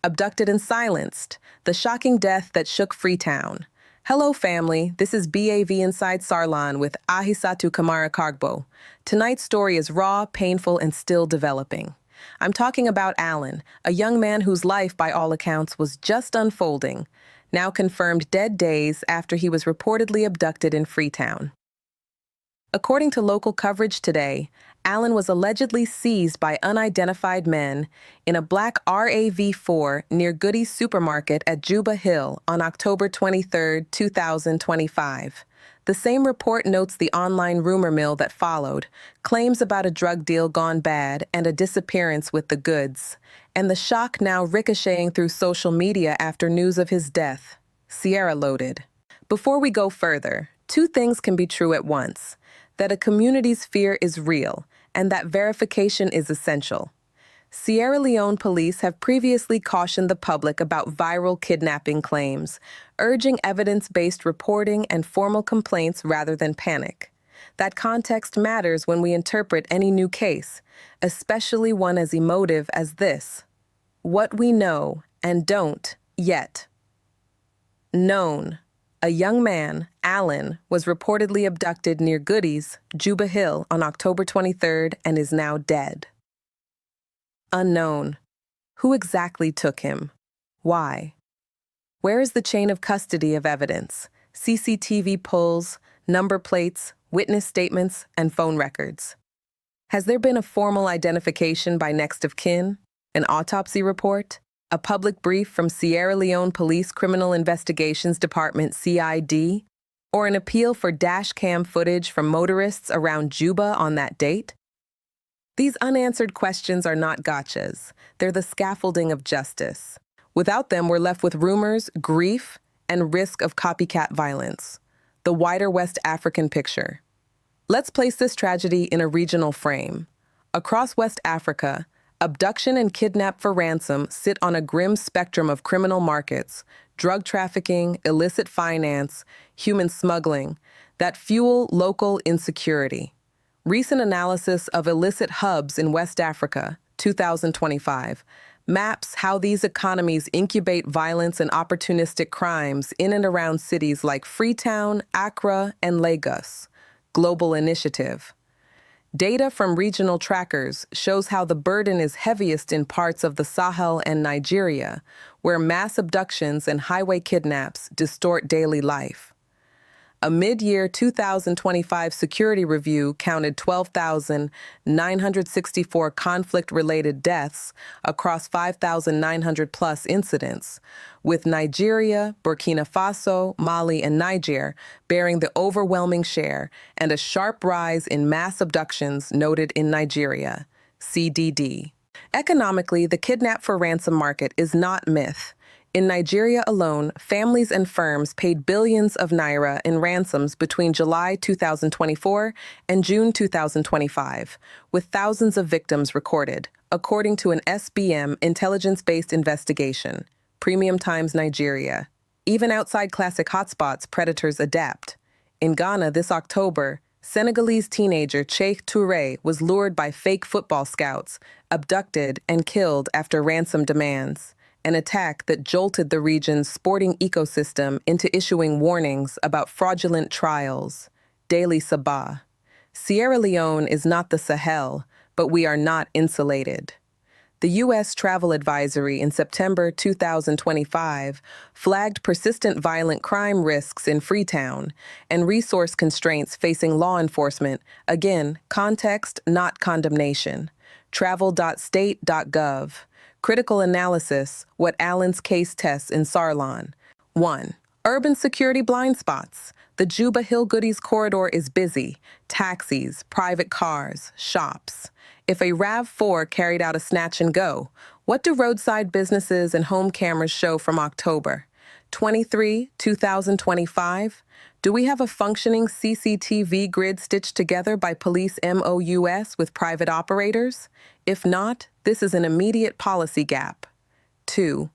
Abducted and Silenced, the shocking death that shook Freetown. Hello, family. This is BAV Inside Sarlan with Isatu Kamara-Kargbo. Tonight's story is raw, painful, and still developing. I'm talking about Alan, a young man whose life, by all accounts, was just unfolding, now confirmed dead days after he was reportedly abducted in Freetown. According to local coverage today, Alan was allegedly seized by unidentified men in a black RAV4 near Goody's supermarket at Juba Hill on October 23, 2025. The same report notes the online rumor mill that followed, claims about a drug deal gone bad and a disappearance with the goods, and the shock now ricocheting through social media after news of his death. Sierra loaded. Before we go further, two things can be true at once: that a community's fear is real, and that verification is essential. Sierra Leone police have previously cautioned the public about viral kidnapping claims, urging evidence-based reporting and formal complaints rather than panic. That context matters when we interpret any new case, especially one as emotive as this. What we know and don't yet. Known. A young man, Alan, was reportedly abducted near Goody's, Juba Hill, on October 23rd and is now dead. Unknown. Who exactly took him? Why? Where is the chain of custody of evidence? CCTV pulls, number plates, witness statements, and phone records. Has there been a formal identification by next of kin? An autopsy report? A public brief from Sierra Leone Police Criminal Investigations Department CID, or an appeal for dash cam footage from motorists around Juba on that date? These unanswered questions are not gotchas. They're the scaffolding of justice. Without them, we're left with rumors, grief, and risk of copycat violence. The wider West African picture. Let's place this tragedy in a regional frame. Across West Africa, abduction and kidnap for ransom sit on a grim spectrum of criminal markets, drug trafficking, illicit finance, human smuggling, that fuel local insecurity. Recent analysis of illicit hubs in West Africa, 2025, maps how these economies incubate violence and opportunistic crimes in and around cities like Freetown, Accra, and Lagos. Global Initiative. Data from regional trackers shows how the burden is heaviest in parts of the Sahel and Nigeria, where mass abductions and highway kidnaps distort daily life. A mid-year 2025 security review counted 12,964 conflict-related deaths across 5,900-plus incidents, with Nigeria, Burkina Faso, Mali, and Niger bearing the overwhelming share, and a sharp rise in mass abductions noted in Nigeria, CDD. Economically, the kidnap for ransom market is not myth. In Nigeria alone, families and firms paid billions of naira in ransoms between July 2024 and June 2025, with thousands of victims recorded, according to an SBM intelligence-based investigation. Premium Times Nigeria. Even outside classic hotspots, predators adapt. In Ghana this October, Senegalese teenager Cheikh Touré was lured by fake football scouts, abducted, and killed after ransom demands. An attack that jolted the region's sporting ecosystem into issuing warnings about fraudulent trials. Daily Sabah. Sierra Leone is not the Sahel, but we are not insulated. The U.S. Travel Advisory in September 2025 flagged persistent violent crime risks in Freetown and resource constraints facing law enforcement. Again, context, not condemnation. Travel.state.gov. Critical analysis, what Alan's case tests in Sarlan. 1. Urban security blind spots. The Juba Hill Goody's corridor is busy. Taxis, private cars, shops. If a RAV4 carried out a snatch and go, what do roadside businesses and home cameras show from October 23, 2025? Do we have a functioning CCTV grid stitched together by police MOUS with private operators? If not, this is an immediate policy gap. 2.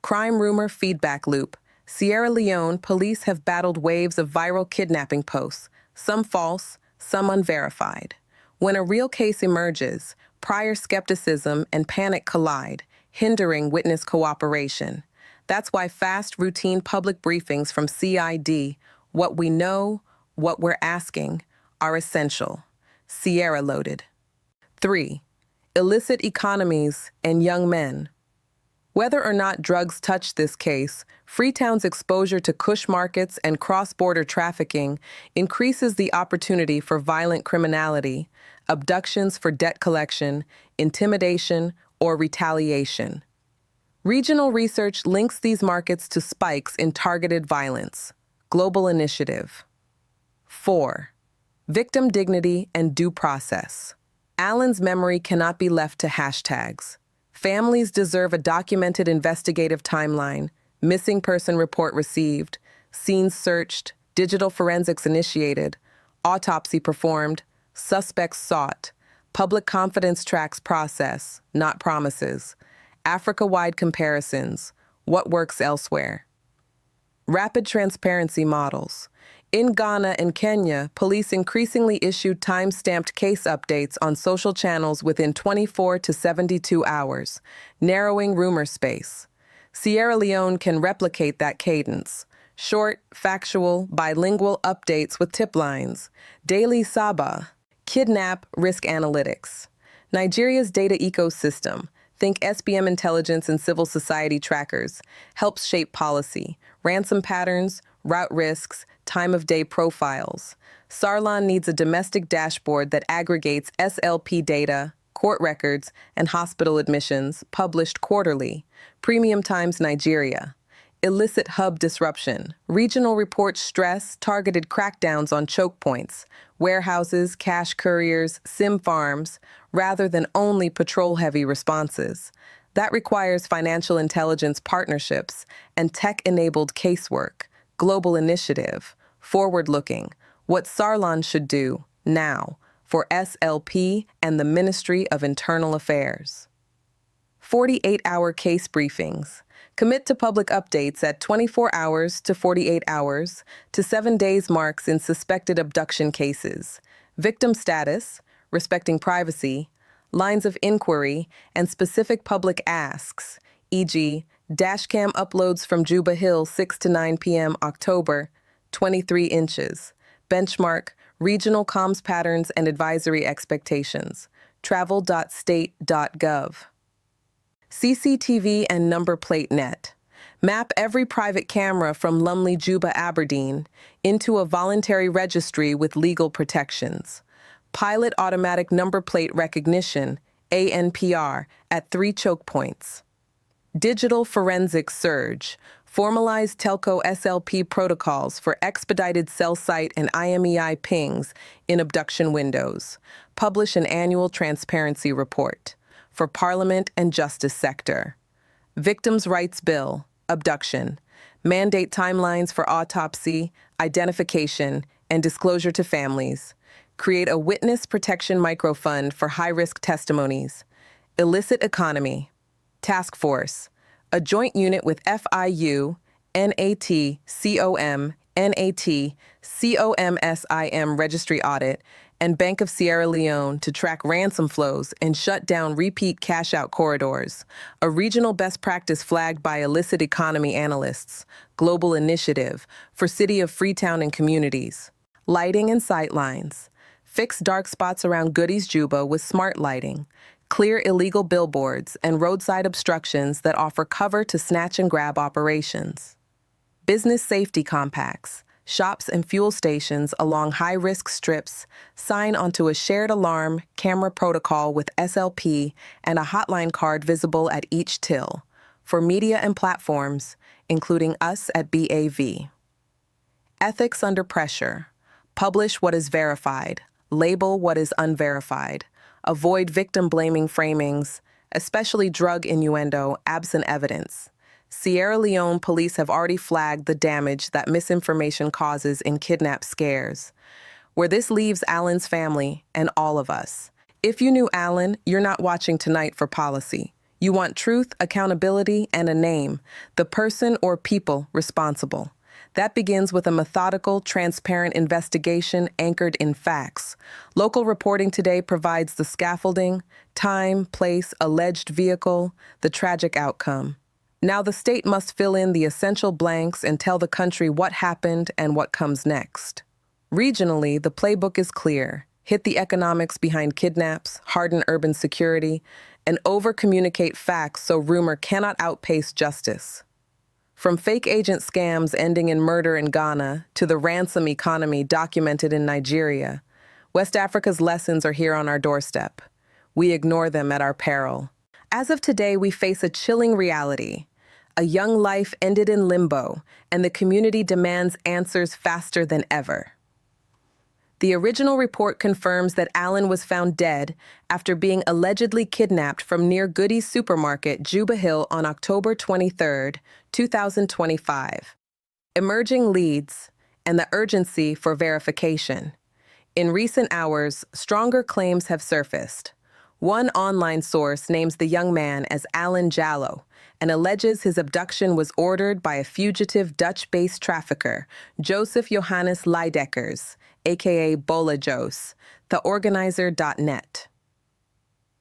Crime rumor feedback loop. Sierra Leone police have battled waves of viral kidnapping posts, some false, some unverified. When a real case emerges, prior skepticism and panic collide, hindering witness cooperation. That's why fast, routine public briefings from CID, what we know, what we're asking, are essential. Sierra loaded. 3. Illicit economies and young men. Whether or not drugs touch this case, Freetown's exposure to Kush markets and cross-border trafficking increases the opportunity for violent criminality, abductions for debt collection, intimidation, or retaliation. Regional research links these markets to spikes in targeted violence. Global Initiative. 4. Victim dignity and due process. Alan's memory cannot be left to hashtags. Families deserve a documented investigative timeline, missing person report received, scenes searched, digital forensics initiated, autopsy performed, suspects sought, public confidence tracks process, not promises, Africa-wide comparisons, what works elsewhere. Rapid transparency models. In Ghana and Kenya, police increasingly issued time-stamped case updates on social channels within 24 to 72 hours, narrowing rumor space. Sierra Leone can replicate that cadence. Short, factual, bilingual updates with tip lines. Daily Saba. Kidnap risk analytics. Nigeria's data ecosystem, think SBM intelligence and civil society trackers, helps shape policy, ransom patterns, route risks, time of day profiles. Sarlan needs a domestic dashboard that aggregates SLP data, court records, and hospital admissions, published quarterly. Premium Times Nigeria. Illicit hub disruption. Regional reports stress targeted crackdowns on choke points, warehouses, cash couriers, SIM farms, rather than only patrol-heavy responses. That requires financial intelligence partnerships and tech-enabled casework. Global Initiative. Forward-looking. What Sarlan should do, now, for SLP and the Ministry of Internal Affairs. 48-hour case briefings. Commit to public updates at 24 hours to 48 hours to 7 days marks in suspected abduction cases. Victim status, respecting privacy, lines of inquiry, and specific public asks, e.g., dashcam uploads from Juba Hill 6 to 9 p.m. October, 23 inches. Benchmark, regional comms patterns and advisory expectations. travel.state.gov. CCTV and number plate net. Map every private camera from Lumley, Juba, Aberdeen into a voluntary registry with legal protections. Pilot automatic number plate recognition, ANPR, at 3 choke points. Digital forensic surge. Formalized telco SLP protocols for expedited cell site and IMEI pings in abduction windows. Publish an annual transparency report. For Parliament and Justice Sector. Victims' Rights Bill, abduction. Mandate timelines for autopsy, identification, and disclosure to families. Create a witness protection microfund for high-risk testimonies. Illicit economy. Task Force. A joint unit with FIU, NATCOM, NATCOMSIM Registry Audit, and Bank of Sierra Leone to track ransom flows and shut down repeat cash-out corridors, a regional best practice flagged by illicit economy analysts. Global Initiative for City of Freetown and communities. Lighting and sightlines. Fix dark spots around Goodies Juba with smart lighting. Clear illegal billboards and roadside obstructions that offer cover to snatch and grab operations. Business safety compacts. Shops and fuel stations along high-risk strips sign onto a shared alarm camera protocol with SLP and a hotline card visible at each till. For media and platforms, including us at BAV. Ethics under pressure. Publish what is verified. Label what is unverified. Avoid victim-blaming framings, especially drug innuendo, absent evidence. Sierra Leone police have already flagged the damage that misinformation causes in kidnap scares, where this leaves Alan's family and all of us. If you knew Alan, you're not watching tonight for policy. You want truth, accountability, and a name, the person or people responsible. That begins with a methodical, transparent investigation anchored in facts. Local reporting today provides the scaffolding, time, place, alleged vehicle, the tragic outcome. Now the state must fill in the essential blanks and tell the country what happened and what comes next. Regionally, the playbook is clear. Hit the economics behind kidnaps, harden urban security, and over-communicate facts so rumor cannot outpace justice. From fake agent scams ending in murder in Ghana to the ransom economy documented in Nigeria, West Africa's lessons are here on our doorstep. We ignore them at our peril. As of today, we face a chilling reality. A young life ended in limbo, and the community demands answers faster than ever. The original report confirms that Alan was found dead after being allegedly kidnapped from near Goody's supermarket, Juba Hill, on October 23, 2025. Emerging leads and the urgency for verification. In recent hours, stronger claims have surfaced. One online source names the young man as Alan Jallo and alleges his abduction was ordered by a fugitive Dutch-based trafficker, Joseph Johannes Leidekkers, aka Bola Jos, the organizer.net.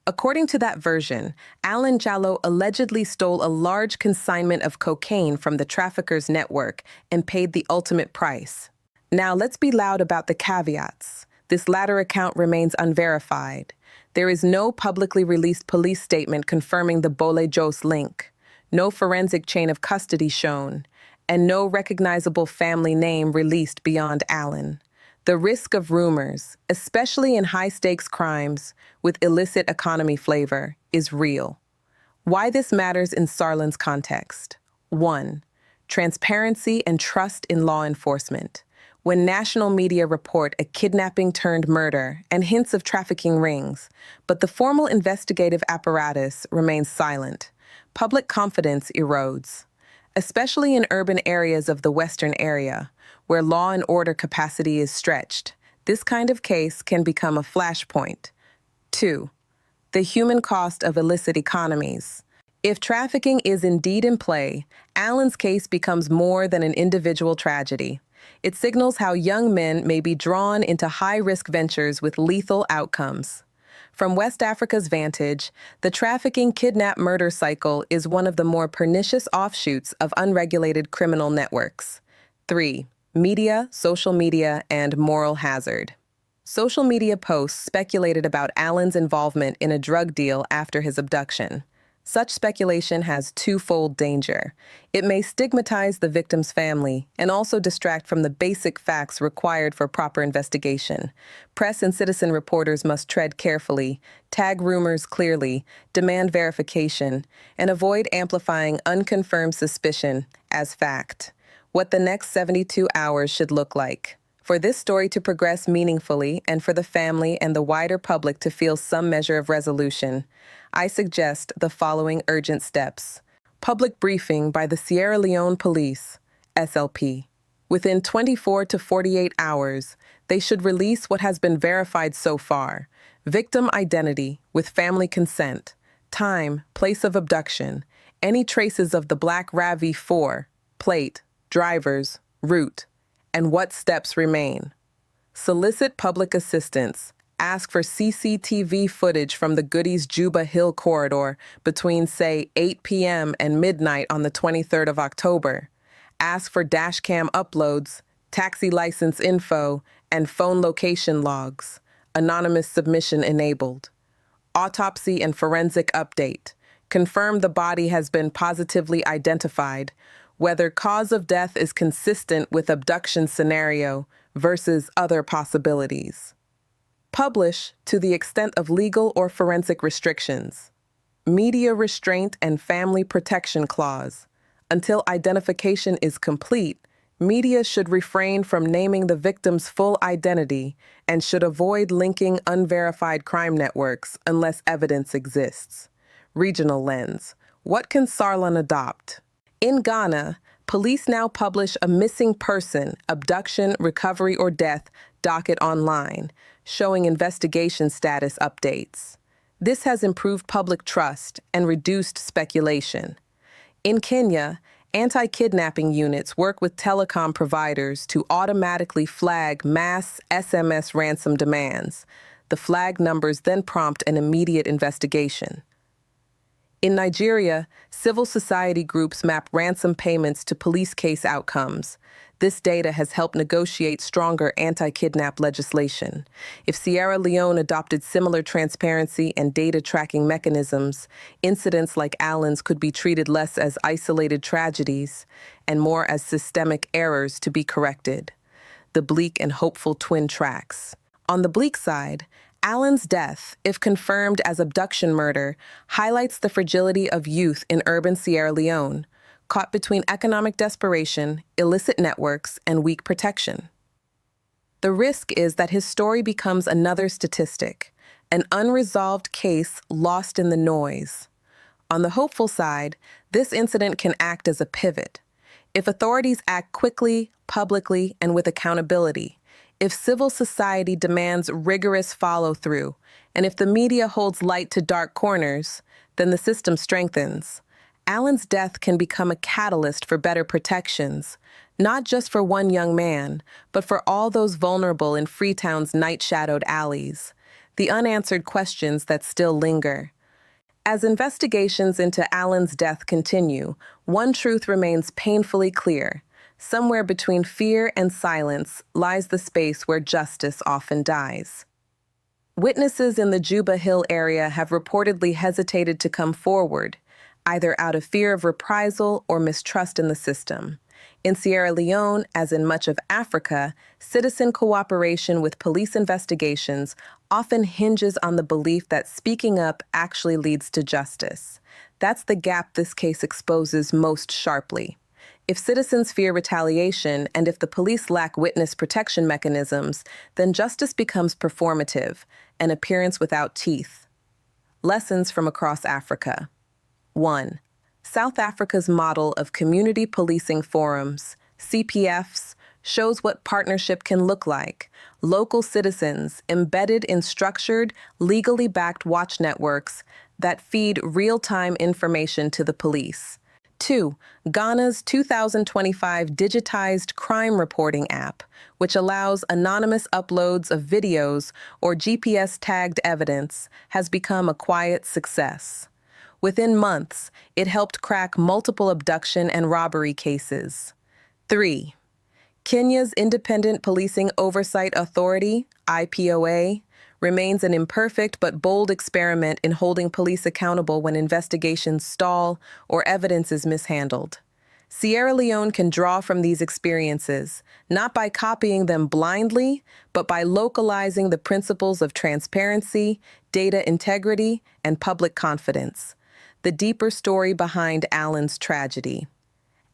According to that version, Alan Jallo allegedly stole a large consignment of cocaine from the trafficker's network and paid the ultimate price. Now let's be loud about the caveats. This latter account remains unverified. There is no publicly released police statement confirming the Bola Jos link, no forensic chain of custody shown, and no recognizable family name released beyond Alan. The risk of rumors, especially in high-stakes crimes with illicit economy flavor, is real. Why this matters in Sarlan's context. 1. Transparency and trust in law enforcement. When national media report a kidnapping turned murder and hints of trafficking rings, but the formal investigative apparatus remains silent, public confidence erodes. Especially in urban areas of the Western area, where law and order capacity is stretched, this kind of case can become a flashpoint. 2. The human cost of illicit economies. If trafficking is indeed in play, Alan's case becomes more than an individual tragedy. It signals how young men may be drawn into high-risk ventures with lethal outcomes. From West Africa's vantage, the trafficking kidnap-murder cycle is one of the more pernicious offshoots of unregulated criminal networks. 3. Media, social media, and moral hazard. Social media posts speculated about Alan's involvement in a drug deal after his abduction. Such speculation has twofold danger. It may stigmatize the victim's family and also distract from the basic facts required for proper investigation. Press and citizen reporters must tread carefully, tag rumors clearly, demand verification, and avoid amplifying unconfirmed suspicion as fact. What the next 72 hours should look like. For this story to progress meaningfully and for the family and the wider public to feel some measure of resolution, I suggest the following urgent steps. Public briefing by the Sierra Leone Police, SLP. Within 24 to 48 hours, they should release what has been verified so far. Victim identity with family consent, time, place of abduction, any traces of the black RAV4, plate, drivers, route, and what steps remain. Solicit public assistance. Ask for CCTV footage from the Goody's Juba Hill corridor between, say, 8 p.m. and midnight on the 23rd of October. Ask for dashcam uploads, taxi license info, and phone location logs. Anonymous submission enabled. Autopsy and forensic update. Confirm the body has been positively identified, whether cause of death is consistent with abduction scenario versus other possibilities. Publish to the extent of legal or forensic restrictions. Media restraint and family protection clause. Until identification is complete, media should refrain from naming the victim's full identity and should avoid linking unverified crime networks unless evidence exists. Regional lens. What can Sarlan adopt? In Ghana, police now publish a missing person, abduction, recovery, or death docket online, showing investigation status updates. This has improved public trust and reduced speculation. In Kenya, Anti-kidnapping units work with telecom providers to automatically flag mass SMS ransom demands. The flag numbers then prompt an immediate investigation. In Nigeria, civil society groups map ransom payments to police case outcomes. This data has helped negotiate stronger anti-kidnap legislation. If Sierra Leone adopted similar transparency and data tracking mechanisms, incidents like Allen's could be treated less as isolated tragedies and more as systemic errors to be corrected. The bleak and hopeful twin tracks. On the bleak side, Allen's death, if confirmed as abduction murder, highlights the fragility of youth in urban Sierra Leone, caught between economic desperation, illicit networks, and weak protection. The risk is that his story becomes another statistic, an unresolved case lost in the noise. On the hopeful side, this incident can act as a pivot. If authorities act quickly, publicly, and with accountability, if civil society demands rigorous follow-through, and if the media holds light to dark corners, then the system strengthens. Allen's death can become a catalyst for better protections, not just for one young man, but for all those vulnerable in Freetown's night-shadowed alleys, the unanswered questions that still linger. As investigations into Allen's death continue, one truth remains painfully clear. Somewhere between fear and silence lies the space where justice often dies. Witnesses in the Juba Hill area have reportedly hesitated to come forward, either out of fear of reprisal or mistrust in the system. In Sierra Leone, as in much of Africa, citizen cooperation with police investigations often hinges on the belief that speaking up actually leads to justice. That's the gap this case exposes most sharply. If citizens fear retaliation and if the police lack witness protection mechanisms, then justice becomes performative, an appearance without teeth. Lessons from across Africa. 1. South Africa's model of community policing forums, CPFs, shows what partnership can look like. Local citizens embedded in structured, legally backed watch networks that feed real-time information to the police. 2. Ghana's 2025 digitized crime reporting app, which allows anonymous uploads of videos or GPS-tagged evidence, has become a quiet success. Within months, it helped crack multiple abduction and robbery cases. 3. Kenya's Independent Policing Oversight Authority, IPOA, remains an imperfect but bold experiment in holding police accountable when investigations stall or evidence is mishandled. Sierra Leone can draw from these experiences, not by copying them blindly, but by localizing the principles of transparency, data integrity, and public confidence. The deeper story behind Allen's tragedy.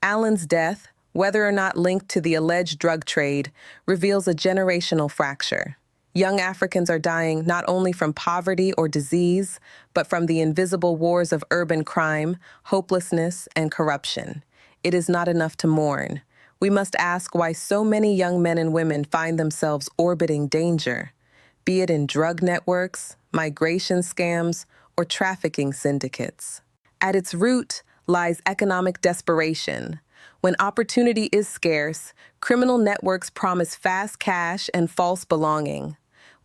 Allen's death, whether or not linked to the alleged drug trade, reveals a generational fracture. Young Africans are dying not only from poverty or disease, but from the invisible wars of urban crime, hopelessness, and corruption. It is not enough to mourn. We must ask why so many young men and women find themselves orbiting danger, be it in drug networks, migration scams, or trafficking syndicates. At its root lies economic desperation. When opportunity is scarce, criminal networks promise fast cash and false belonging.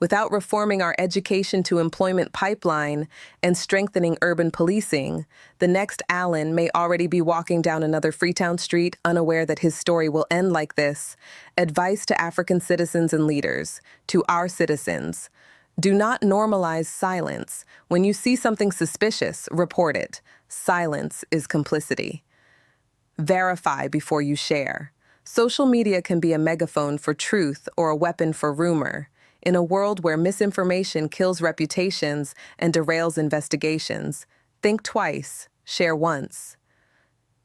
Without reforming our education to employment pipeline and strengthening urban policing, the next Allen may already be walking down another Freetown street, unaware that his story will end like this. Advice to African citizens and leaders, to our citizens. Do not normalize silence. When you see something suspicious, report it. Silence is complicity. Verify before you share. Social media can be a megaphone for truth or a weapon for rumor. In a world where misinformation kills reputations and derails investigations, think twice, share once.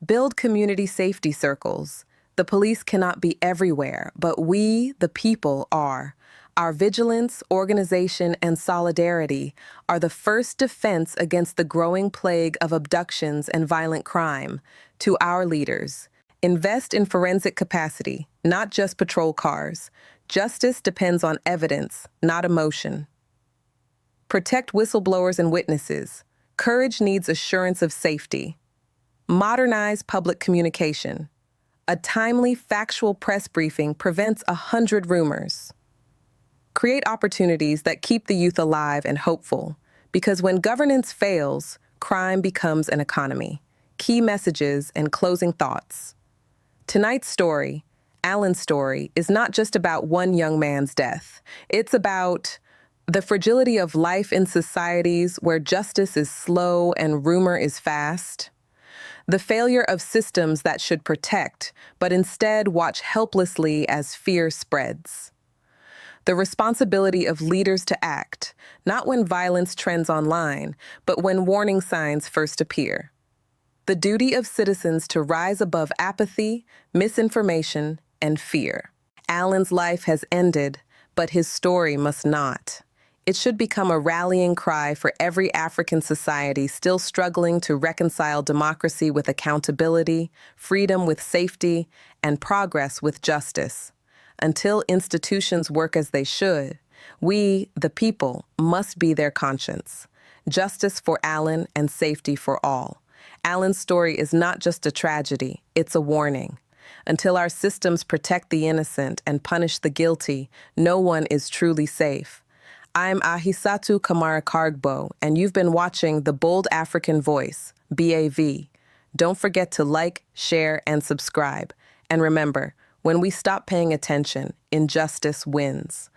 Build community safety circles. The police cannot be everywhere, but we, the people, are. Our vigilance, organization, and solidarity are the first defense against the growing plague of abductions and violent crime. To our leaders, invest in forensic capacity, not just patrol cars. Justice depends on evidence, not emotion. Protect whistleblowers and witnesses. Courage needs assurance of safety. Modernize public communication. A timely, factual press briefing prevents 100 rumors. Create opportunities that keep the youth alive and hopeful, because when governance fails, crime becomes an economy. Key messages and closing thoughts. Tonight's story, Alan's story, is not just about one young man's death. It's about the fragility of life in societies where justice is slow and rumor is fast. The failure of systems that should protect, but instead watch helplessly as fear spreads. The responsibility of leaders to act, not when violence trends online, but when warning signs first appear. The duty of citizens to rise above apathy, misinformation, and fear. Alan's life has ended, but his story must not. It should become a rallying cry for every African society still struggling to reconcile democracy with accountability, freedom with safety, and progress with justice. Until institutions work as they should, we, the people, must be their conscience. Justice for Alan and safety for all. Alan's story is not just a tragedy, it's a warning. Until our systems protect the innocent and punish the guilty, no one is truly safe. I'm Isatu Kamara-Kargbo, and you've been watching The Bold African Voice, BAV. Don't forget to like, share, and subscribe. And remember, when we stop paying attention, injustice wins.